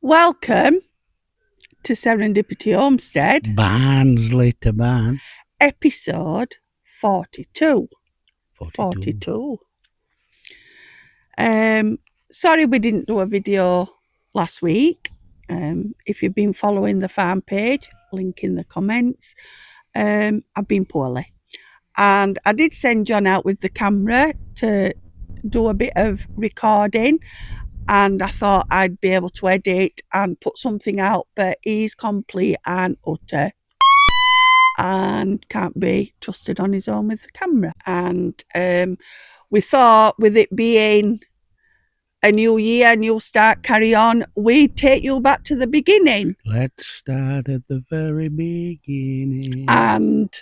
Welcome to Serendipity Homestead, Barnsley to Barn. episode 42. 42. Sorry we didn't do a video last week. If you've been following the farm page, link in the comments. I've been poorly. And I did send John out with the camera to do a bit of recording. And I thought I'd be able to edit and put something out, but he's complete and utter and can't be trusted on his own with the camera. And we thought, with it being a new year, new start, carry on, we'd take you back to the beginning. Let's start at the very beginning. And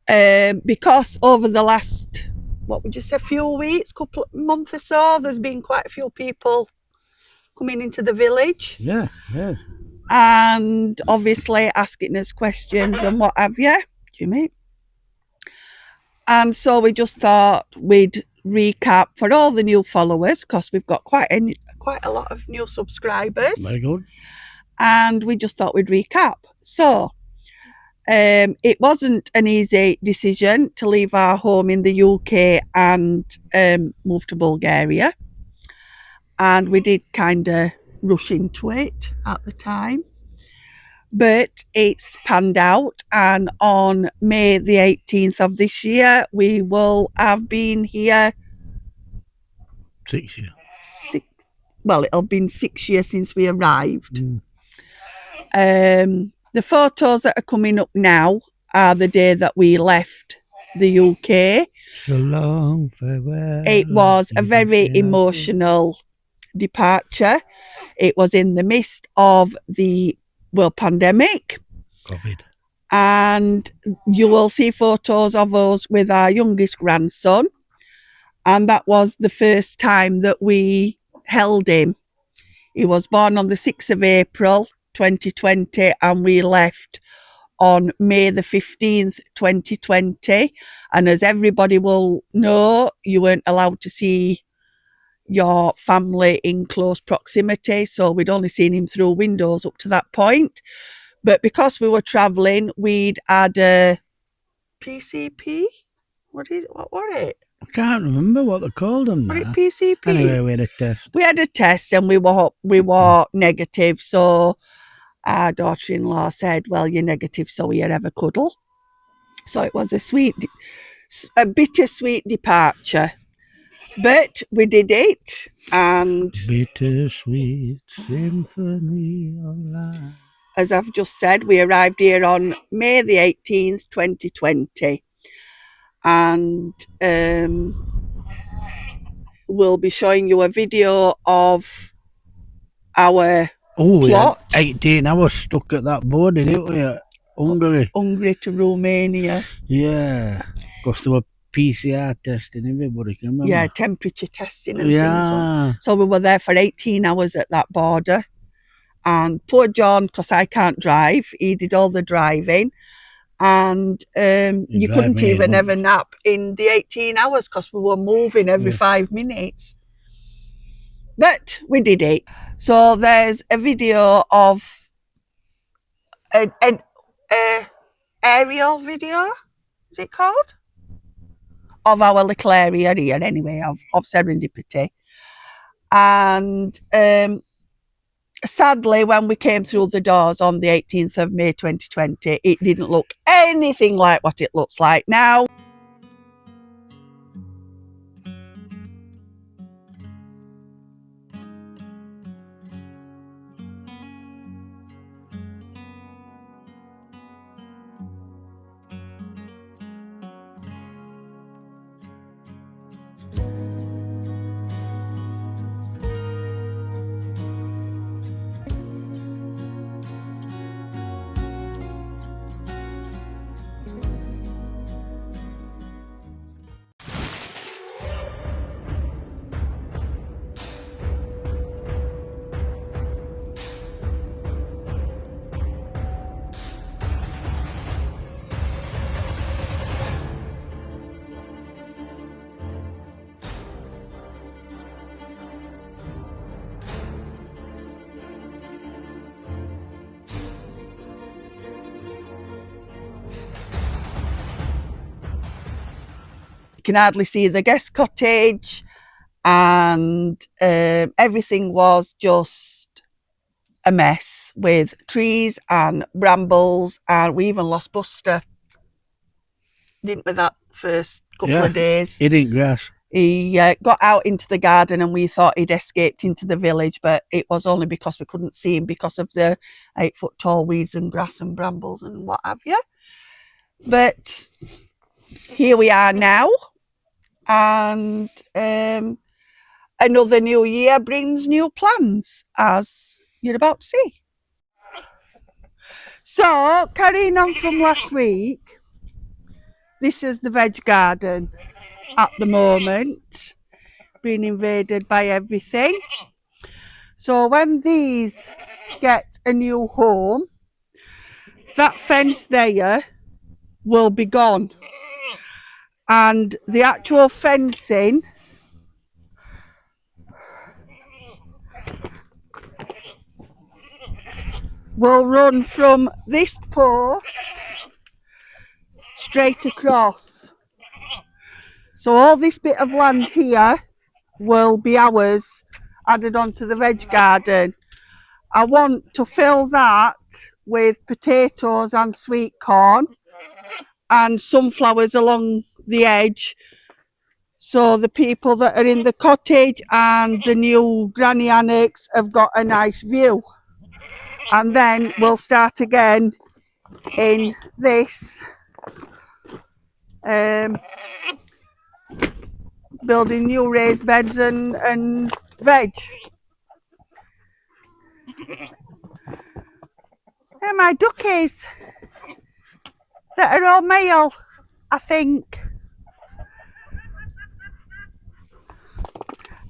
because over the last, what would you say, few weeks, couple of months or so, there's been quite a few people coming into the village. Yeah. And obviously asking us questions and what have you, Jimmy. And so we just thought we'd recap for all the new followers, because we've got quite a lot of new subscribers. Very good. And we just thought we'd recap. So it wasn't an easy decision to leave our home in the UK and move to Bulgaria. And we did kind of rush into it at the time. But it's panned out, and on May the 18th of this year, we will have been here 6 years. Well, it'll been 6 years since we arrived. The photos that are coming up now are the day that we left the UK. So long farewell. It was a very emotional departure. It was in the midst of the world pandemic. COVID. And you will see photos of us with our youngest grandson. And that was the first time that we held him. He was born on the 6th of April 2020, and we left on May the 15th 2020. And as everybody will know, you weren't allowed to see your family in close proximity, so we'd only seen him through windows up to that point. But because we were travelling, we'd had a PCP. What was it? I can't remember what they called them now. Was it PCP? Anyway, we had a test. We had a test and we were negative. So our daughter-in-law said, "Well, you're negative, so you have a cuddle." So it was a bittersweet departure. But we did it, and Bittersweet symphony of life. As I've just said, we arrived here on May the 18th, 2020. And we'll be showing you a video of our plot. 18 hours stuck at that border, didn't we? Hungary to Romania. Yeah, because they were PCR testing everybody, can you remember? Yeah, temperature testing and things. So we were there for 18 hours at that border. And poor John, because I can't drive, he did all the driving. And you couldn't even have a nap in the 18 hours because we were moving every 5 minutes. But we did it. So there's a video of an aerial video, is it called? Of our little area here anyway, of Serendipity. And sadly, when we came through the doors on the 18th of May 2020, it didn't look anything like what it looks like now. can hardly see the guest cottage, and everything was just a mess with trees and brambles, and we even lost Buster, didn't we, that first couple of days? Eating grass. He got out into the garden and we thought he'd escaped into the village, but it was only because we couldn't see him because of the 8-foot tall weeds and grass and brambles and what have you. But here we are now, and another new year brings new plans, as you're about to see. So, carrying on from last week, this is the veg garden at the moment, being invaded by everything. So when these get a new home, that fence there will be gone, and the actual fencing will run from this post straight across. So all this bit of land here will be ours, added onto the veg garden. I want to fill that with potatoes and sweet corn and sunflowers along the edge, so the people that are in the cottage and the new Granny Annexe have got a nice view. And then we'll start again in this, building new raised beds and veg. They're my duckies that are all male, I think.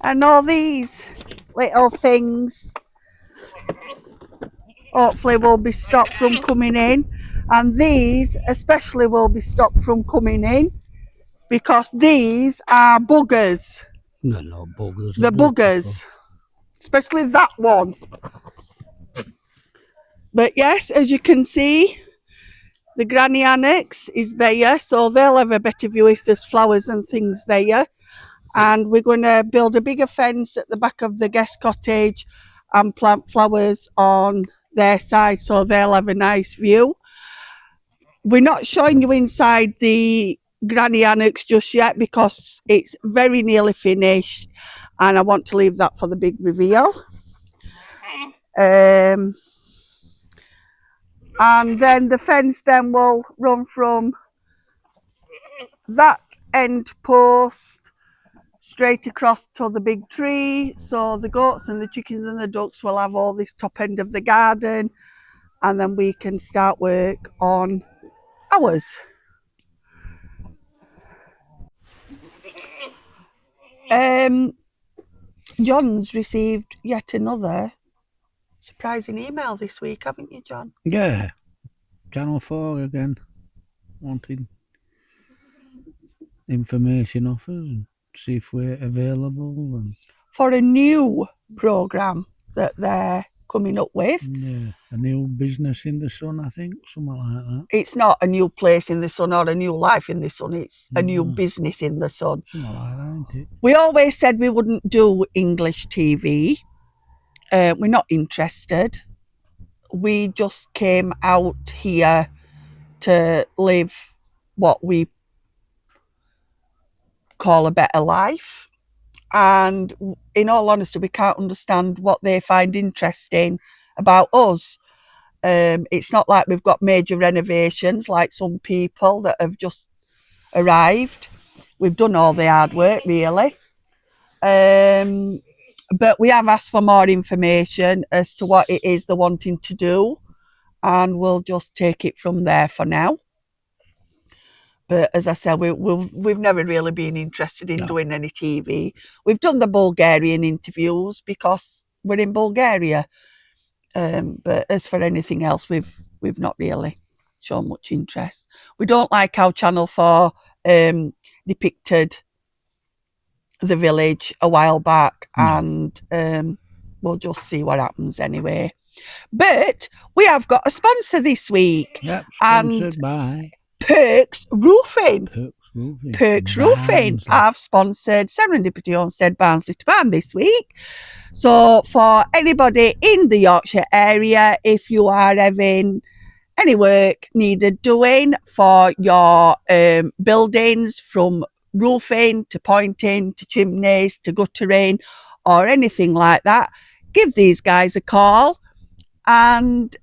And all these little things hopefully will be stopped from coming in, and these especially will be stopped from coming in because these are buggers. No, no buggers. The buggers, especially that one. But yes, as you can see, the Granny Annexe is there, so they'll have a better view if there's flowers and things there. And we're going to build a bigger fence at the back of the guest cottage and plant flowers on their side, so they'll have a nice view. We're not showing you inside the Granny Annexe just yet because it's very nearly finished, and I want to leave that for the big reveal. And then the fence then will run from that end post straight across to the big tree, so the goats and the chickens and the ducks will have all this top end of the garden, and then we can start work on ours. John's received yet another surprising email this week, haven't you, John? Yeah, Channel 4 again, wanting information off us and see if we're available. And for a new programme that they're coming up with. Yeah, a new business in the sun, I think, something like that. It's not a new place in the sun or a new life in the sun, it's a new business in the sun. Something like that, isn't it? We always said we wouldn't do English TV. We're not interested. We just came out here to live what we call a better life. And in all honesty, we can't understand what they find interesting about us. It's not like we've got major renovations like some people that have just arrived. We've done all the hard work, really. But we have asked for more information as to what it is they're wanting to do, and we'll just take it from there for now. But as I said, we've never really been interested in doing any TV. We've done the Bulgarian interviews because we're in Bulgaria. But as for anything else, we've not really shown much interest. We don't like how Channel 4 depicted the village a while back, and we'll just see what happens anyway. But we have got a sponsor this week. Yep, sponsored by Perks Roofing. Perks Perks Roofing have sponsored Serendipity Homestead Barnsley to Barn this week. So for anybody in the Yorkshire area, if you are having any work needed doing for your buildings, from roofing to pointing to chimneys to guttering or anything like that, give these guys a call and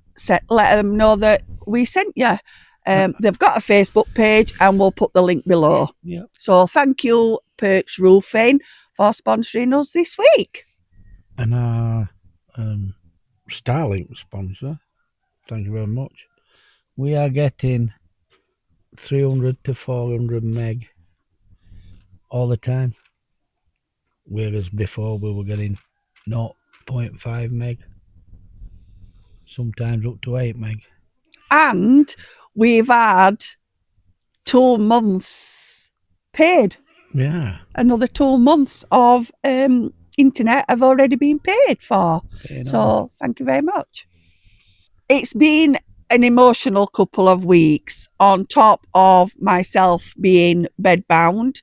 let them know that we sent you. They've got a Facebook page and we'll put the link below. Yep. So thank you, Perks Roofing, for sponsoring us this week. And our Starlink sponsor, thank you very much. We are getting 300 to 400 meg all the time, whereas before we were getting 0.5 meg, sometimes up to 8 meg. And we've had 2 months paid. Yeah. Another 2 months of internet have already been paid for. So thank you very much. It's been an emotional couple of weeks on top of myself being bedbound.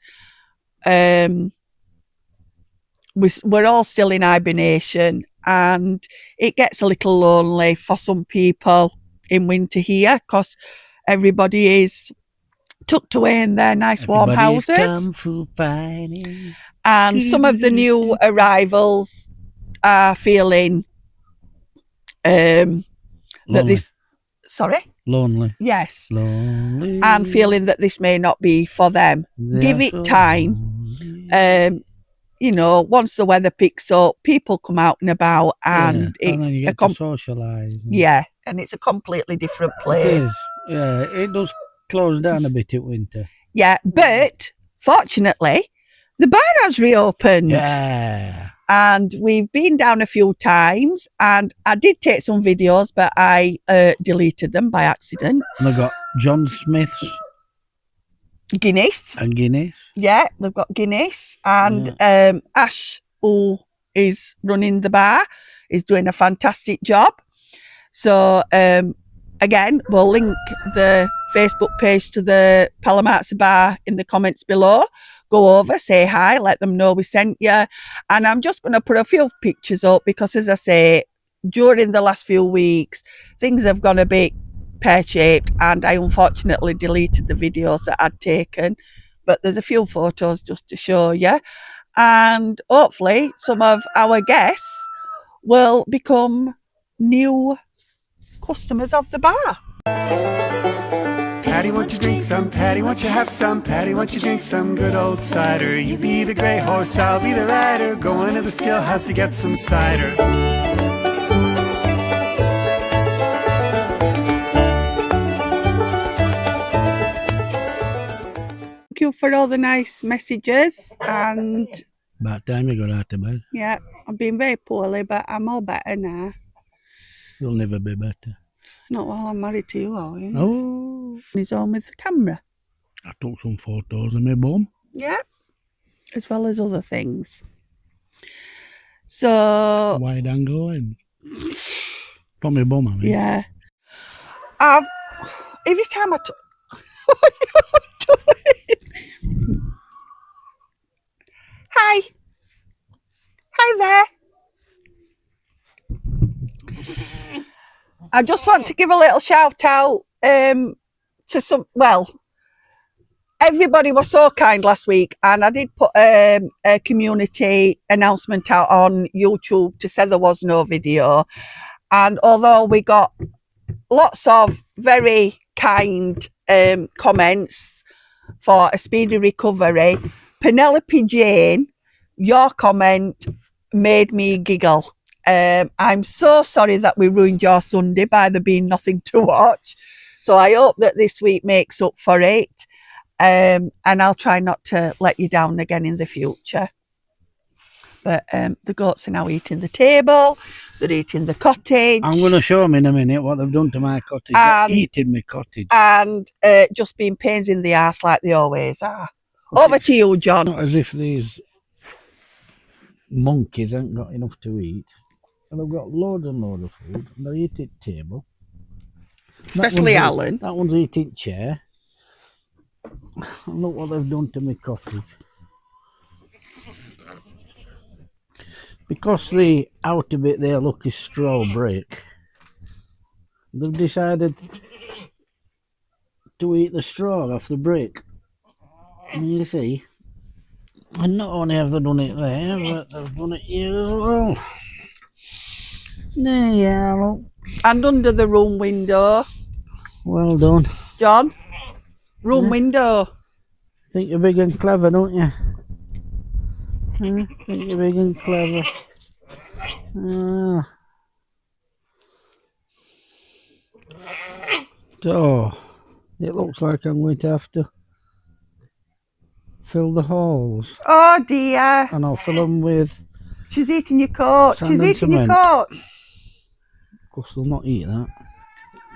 We're all still in hibernation and it gets a little lonely for some people in winter here because everybody is tucked away in their nice warm houses. And some of the new arrivals are feeling that this... Sorry? Lonely. Yes. Lonely. And feeling that this may not be for them. Give it time. You know, once the weather picks up, people come out and about and it's and you get to socialise. Yeah, and it's a completely different place. It is. Yeah, it does close down a bit in winter. Yeah, but fortunately, the bar has reopened. Yeah. And we've been down a few times and I did take some videos, but I deleted them by accident. And they've got John Smith's Guinness. And Guinness. Yeah, they've got Guinness. And Ash, who is running the bar, is doing a fantastic job. So, again, we'll link the Facebook page to the Palamarza bar in the comments below. Go over, say hi, let them know we sent you. And I'm just going to put a few pictures up because, as I say, during the last few weeks, things have gone a bit pear-shaped and I unfortunately deleted the videos that I'd taken. But there's a few photos just to show you. And hopefully some of our guests will become new customers of the bar. Patty, won't you drink some? Patty, won't you have some? Patty, won't you drink some good old cider? You be the grey horse, I'll be the rider. Going to the still house to get some cider. Thank you for all the nice messages, and about time you got out of bed. Yeah, I've been very poorly, but I'm all better now. You'll never be better. Not while I'm married to you, are you? Oh. He's on with the camera. I took some photos of my bum. Yeah, as well as other things. So... Wide angle and... from my bum, I mean. Yeah. Every time I Hi. Hi there. I just want to give a little shout out to some, well, everybody was so kind last week, and I did put a community announcement out on YouTube to say there was no video. And although we got lots of very kind comments for a speedy recovery, Penelope Jane, your comment made me giggle. I'm so sorry that we ruined your Sunday by there being nothing to watch. So I hope that this week makes up for it. And I'll try not to let you down again in the future. But the goats are now eating the table. They're eating the cottage. I'm going to show them in a minute what they've done to my cottage. They're eating my cottage. And just being pains in the arse like they always are. Over to you, John. Not as if these monkeys haven't got enough to eat. And they've got loads and loads of food. And they're eating table. Especially Alan. That one's eating chair. Look what they've done to my cottage. Because the outer bit there, look, is straw brick, they've decided to eat the straw off the brick. And you see, and not only have they done it there, but they've done it here as well. There you are, look. And under the room window. Well done. John, room window. Think you're big and clever, don't you? Think you're big and clever. So, it looks like I'm going to have to fill the holes. Oh dear. And I'll fill them with... She's eating your coat. Sand She's and eating your cement. coat. Of course, they'll not eat that.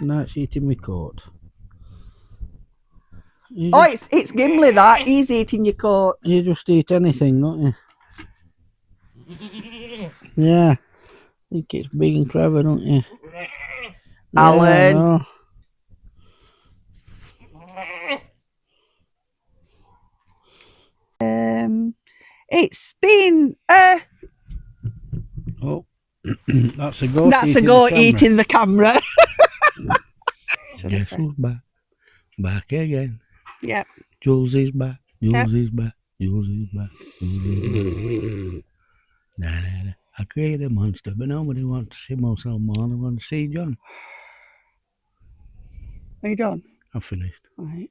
No, it's eating my coat. Oh, it's Gimli that. He's eating your coat. You just eat anything, don't you? Yeah. Think it's big and clever, don't you? Alan. It's been Oh, that's a goat. that's a goat eating the camera. Guess who's back? Back again. Yep. Jules is back. Jules Yep. is back. Jules is back. Jules is back. Nah, nah, nah. I created a monster, but nobody wants to see monster no more. They want to see John. Are you done? I'm finished. Right.